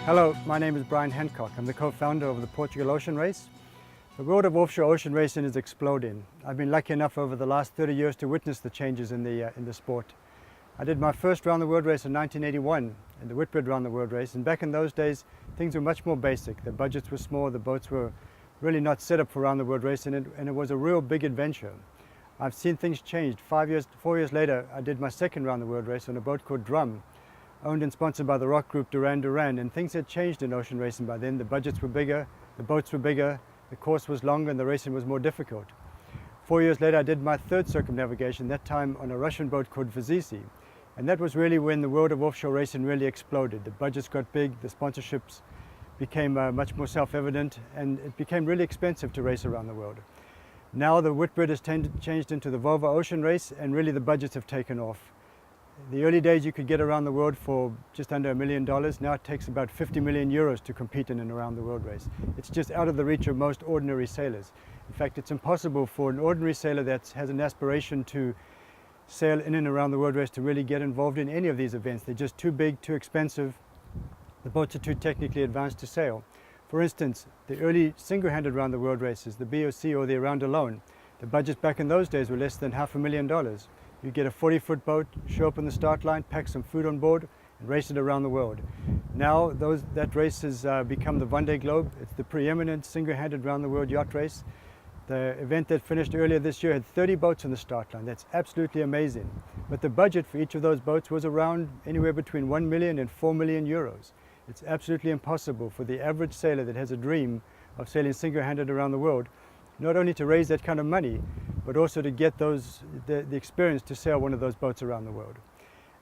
Hello, my name is Brian Hancock. I'm the co-founder of the Portugal Ocean Race. The world of offshore ocean racing is exploding. I've been lucky enough over the last 30 years to witness the changes in the sport. I did my first round the world race in 1981 in the Whitbread round the world race, and back in those days things were much more basic. The budgets were small, the boats were really not set up for round the world race, and it was a real big adventure. I've seen things change. 4 years later, I did my second round the world race on a boat called Drum, owned and sponsored by the rock group Duran Duran, and things had changed in ocean racing by then. The budgets were bigger, the boats were bigger, the course was longer, and the racing was more difficult. 4 years later, I did my third circumnavigation, that time on a Russian boat called Vizisi, and that was really when the world of offshore racing really exploded. The budgets got big, the sponsorships became much more self-evident, and it became really expensive to race around the world. Now the Whitbread has changed into the Volvo Ocean Race, and really the budgets have taken off. The early days you could get around the world for just under $1 million. Now it takes about 50 million euros to compete in an around the world race. It's just out of the reach of most ordinary sailors. In fact, it's impossible for an ordinary sailor that has an aspiration to sail in and around the world race to really get involved in any of these events. They're just too big, too expensive. The boats are too technically advanced to sail. For instance, the early single-handed around the world races, the BOC or the Around Alone, the budgets back in those days were less than $500,000. You get a 40-foot boat, show up on the start line, pack some food on board, and race it around the world. Now that race has become the Vendée Globe. It's the preeminent single-handed round the world yacht race. The event that finished earlier this year had 30 boats on the start line. That's absolutely amazing. But the budget for each of those boats was around anywhere between 1 million and 4 million euros. It's absolutely impossible for the average sailor that has a dream of sailing single-handed around the world, not only to raise that kind of money, but also to get the experience to sail one of those boats around the world.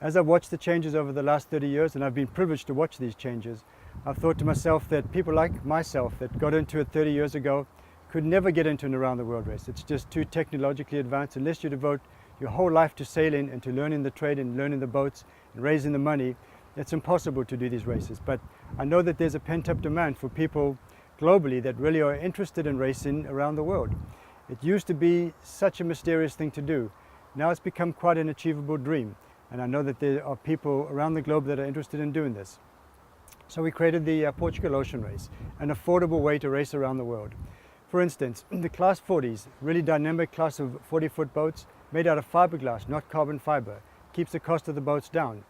As I've watched the changes over the last 30 years, and I've been privileged to watch these changes, I've thought to myself that people like myself that got into it 30 years ago could never get into an around the world race. It's just too technologically advanced. Unless you devote your whole life to sailing and to learning the trade and learning the boats and raising the money, it's impossible to do these races. But I know that there's a pent-up demand for people globally that really are interested in racing around the world. It used to be such a mysterious thing to do. Now it's become quite an achievable dream. And I know that there are people around the globe that are interested in doing this. So we created the Portugal Ocean Race, an affordable way to race around the world. For instance, the Class 40s, really dynamic class of 40-foot boats made out of fiberglass, not carbon fiber, keeps the cost of the boats down.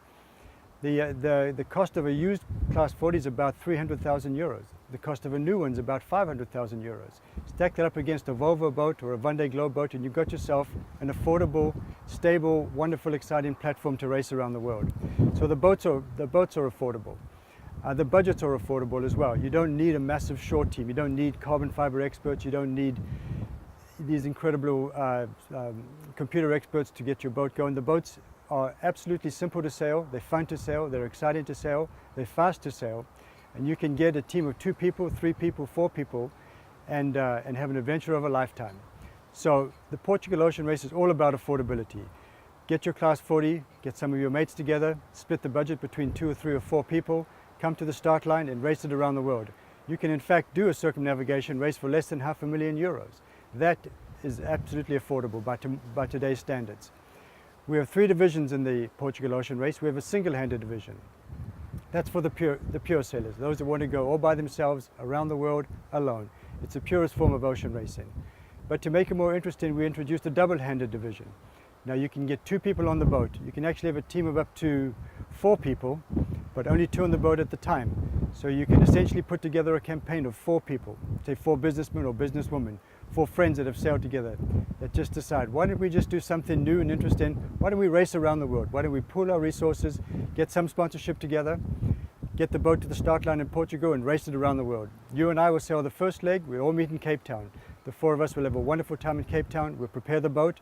The cost of a used Class 40 is about 300,000 euros. The cost of a new one is about 500,000 euros. Stack that up against a Volvo boat or a Vendée Globe boat, and you've got yourself an affordable, stable, wonderful, exciting platform to race around the world. So the boats are affordable. The budgets are affordable as well. You don't need a massive short team. You don't need carbon fiber experts. You don't need these incredible computer experts to get your boat going. The boats are absolutely simple to sail. They're fun to sail. They're exciting to sail. They're fast to sail. And you can get a team of 2 people, 3 people, 4 people, and have an adventure of a lifetime. So the Portugal Ocean Race is all about affordability. Get your Class 40, get some of your mates together, split the budget between 2 or 3 or 4 people, come to the start line and race it around the world. You can in fact do a circumnavigation race for less than €500,000 euros. That is absolutely affordable by today's standards. We have 3 divisions in the Portugal Ocean Race. We have a single-handed division. That's for the pure sailors, those that want to go all by themselves around the world alone. It's the purest form of ocean racing. But to make it more interesting, we introduced a double-handed division. Now you can get 2 people on the boat. You can actually have a team of up to 4 people, but only 2 on the boat at the time. So you can essentially put together a campaign of 4 people, say 4 businessmen or businesswomen, 4 friends that have sailed together, that just decide, why don't we just do something new and interesting? Why don't we race around the world? Why don't we pool our resources, get some sponsorship together, get the boat to the start line in Portugal and race it around the world? You and I will sail the first leg. We'll all meet in Cape Town. The 4 of us will have a wonderful time in Cape Town. We'll prepare the boat,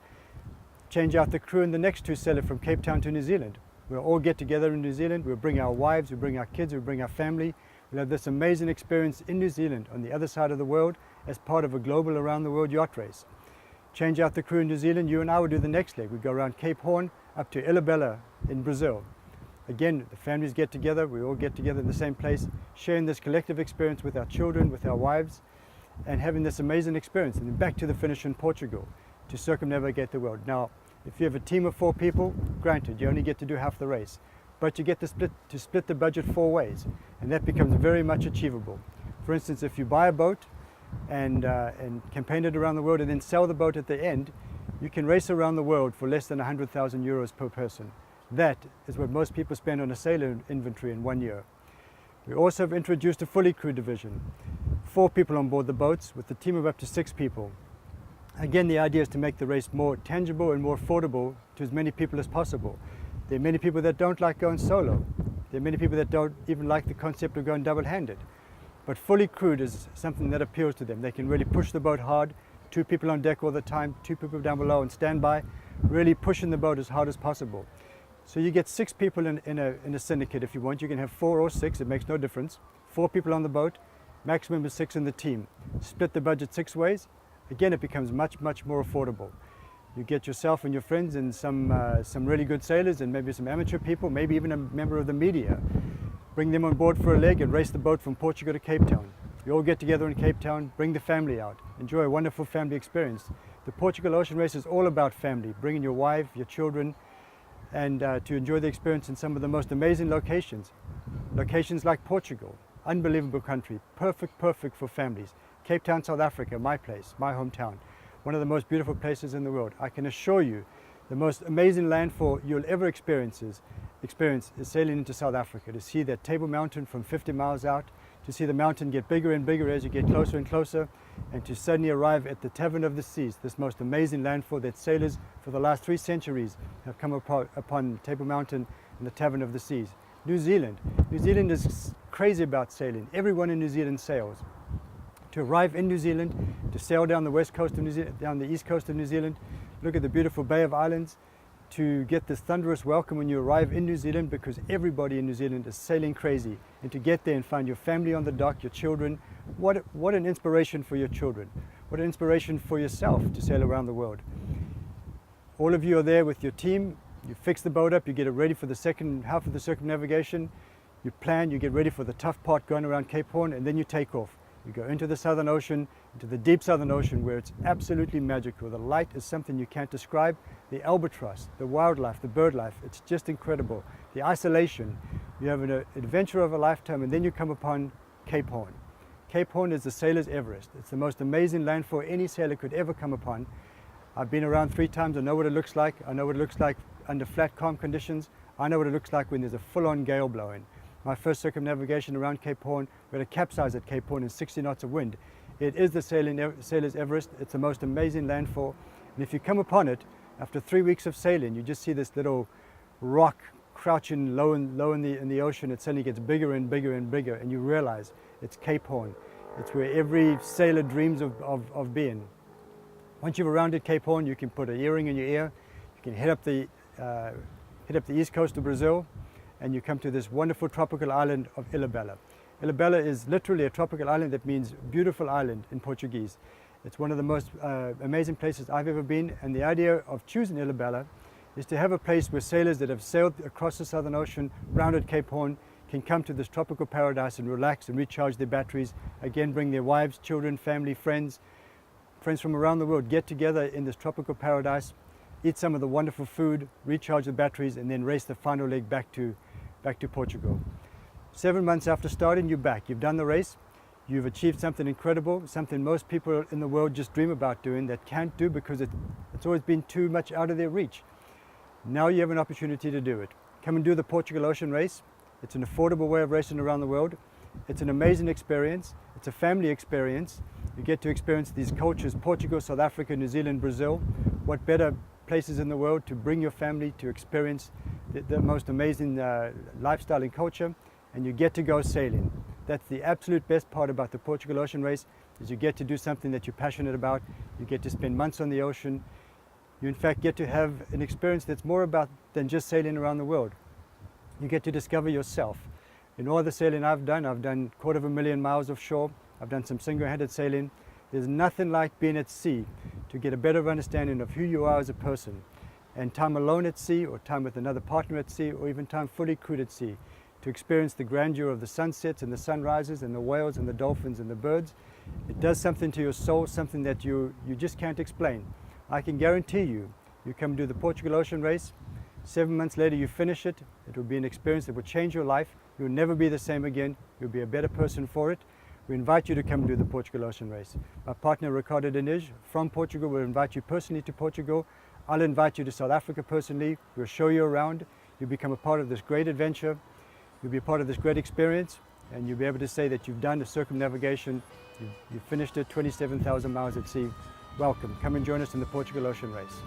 change out the crew, and the next 2 sail it from Cape Town to New Zealand. We'll all get together in New Zealand. We'll bring our wives, we'll bring our kids, we'll bring our family. We'll have this amazing experience in New Zealand on the other side of the world as part of a global around the world yacht race. Change out the crew in New Zealand. You and I will do the next leg. We go around Cape Horn up to Ilhabela in Brazil. Again, the families get together. We all get together in the same place, sharing this collective experience with our children, with our wives, and having this amazing experience. And then back to the finish in Portugal to circumnavigate the world. Now, if you have a team of 4 people, granted, you only get to do half the race. but you get to split the budget 4 ways, and that becomes very much achievable. For instance, if you buy a boat and campaign it around the world and then sell the boat at the end, you can race around the world for less than 100,000 euros per person. That is what most people spend on a sailor inventory in 1 year. We also have introduced a fully crewed division. 4 people on board the boats with a team of up to 6 people. Again, the idea is to make the race more tangible and more affordable to as many people as possible. There are many people that don't like going solo. There are many people that don't even like the concept of going double-handed. But fully crewed is something that appeals to them. They can really push the boat hard, 2 people on deck all the time, 2 people down below on standby, really pushing the boat as hard as possible. So you get 6 people in a syndicate if you want. You can have 4 or 6, it makes no difference. 4 people on the boat, maximum is 6 in the team. Split the budget 6 ways. Again, it becomes much, much more affordable. You get yourself and your friends and some really good sailors and maybe some amateur people, maybe even a member of the media. Bring them on board for a leg and race the boat from Portugal to Cape Town. You all get together in Cape Town, bring the family out, enjoy a wonderful family experience. The Portugal Ocean Race is all about family, bringing your wife, your children, and to enjoy the experience in some of the most amazing locations. Locations like Portugal, unbelievable country, perfect for families. Cape Town, South Africa, my place, my hometown, one of the most beautiful places in the world. I can assure you, the most amazing landfall you'll ever experience is sailing into South Africa, to see that Table Mountain from 50 miles out, to see the mountain get bigger and bigger as you get closer and closer, and to suddenly arrive at the Tavern of the Seas, this most amazing landfall that sailors for the last 3 centuries have come upon Table Mountain and the Tavern of the Seas. New Zealand. New Zealand is crazy about sailing. Everyone in New Zealand sails. To arrive in New Zealand, to sail down the west coast of New Zealand, down the east coast of New Zealand, look at the beautiful Bay of Islands, to get this thunderous welcome when you arrive in New Zealand, because everybody in New Zealand is sailing crazy, and to get there and find your family on the dock, your children, what an inspiration for your children, what an inspiration for yourself to sail around the world. All of you are there with your team, you fix the boat up, you get it ready for the second half of the circumnavigation, you plan, you get ready for the tough part going around Cape Horn, and then you take off. You go into the Southern Ocean, into the deep Southern Ocean, where it's absolutely magical. The light is something you can't describe. The albatross, the wildlife, the bird life, it's just incredible. The isolation, you have an adventure of a lifetime, and then you come upon Cape Horn. Cape Horn is the sailor's Everest. It's the most amazing landfall any sailor could ever come upon. I've been around 3 times. I know what it looks like. I know what it looks like under flat, calm conditions. I know what it looks like when there's a full-on gale blowing. My first circumnavigation around Cape Horn, we had a capsize at Cape Horn and 60 knots of wind. It is the sailor's Everest. It's the most amazing landfall. And if you come upon it, after 3 weeks of sailing, you just see this little rock crouching low in the ocean. It suddenly gets bigger and bigger and bigger, and you realize it's Cape Horn. It's where every sailor dreams of being. Once you've rounded Cape Horn, you can put an earring in your ear. You can hit up the east coast of Brazil, and you come to this wonderful tropical island of Ilhabela. Ilhabela is literally a tropical island that means beautiful island in Portuguese. It's one of the most amazing places I've ever been, and the idea of choosing Ilhabela is to have a place where sailors that have sailed across the Southern Ocean, rounded Cape Horn, can come to this tropical paradise and relax and recharge their batteries, again bring their wives, children, family, friends from around the world, get together in this tropical paradise, eat some of the wonderful food, recharge the batteries, and then race the final leg back to Portugal. 7 months after starting, you're back. You've done the race. You've achieved something incredible, something most people in the world just dream about doing that can't do because it's always been too much out of their reach. Now you have an opportunity to do it. Come and do the Portugal Ocean Race. It's an affordable way of racing around the world. It's an amazing experience. It's a family experience. You get to experience these cultures, Portugal, South Africa, New Zealand, Brazil. What better places in the world to bring your family to experience the most amazing lifestyle and culture, and you get to go sailing. That's the absolute best part about the Portugal Ocean Race, is you get to do something that you're passionate about. You get to spend months on the ocean. You in fact get to have an experience that's more about than just sailing around the world. You get to discover yourself. In all the sailing I've done 250,000 miles offshore. I've done some single-handed sailing. There's nothing like being at sea to get a better understanding of who you are as a person. And time alone at sea, or time with another partner at sea, or even time fully crewed at sea, to experience the grandeur of the sunsets and the sunrises and the whales and the dolphins and the birds. It does something to your soul, something that you just can't explain. I can guarantee you, you come do the Portugal Ocean Race, 7 months later you finish it. It will be an experience that will change your life. You'll never be the same again. You'll be a better person for it. We invite you to come do the Portugal Ocean Race. My partner Ricardo Diniz from Portugal will invite you personally to Portugal. I'll invite you to South Africa personally. We'll show you around. You'll become a part of this great adventure. You'll be a part of this great experience, and you'll be able to say that you've done the circumnavigation. You've finished it, 27,000 miles at sea. Welcome. Come and join us in the Portugal Ocean Race.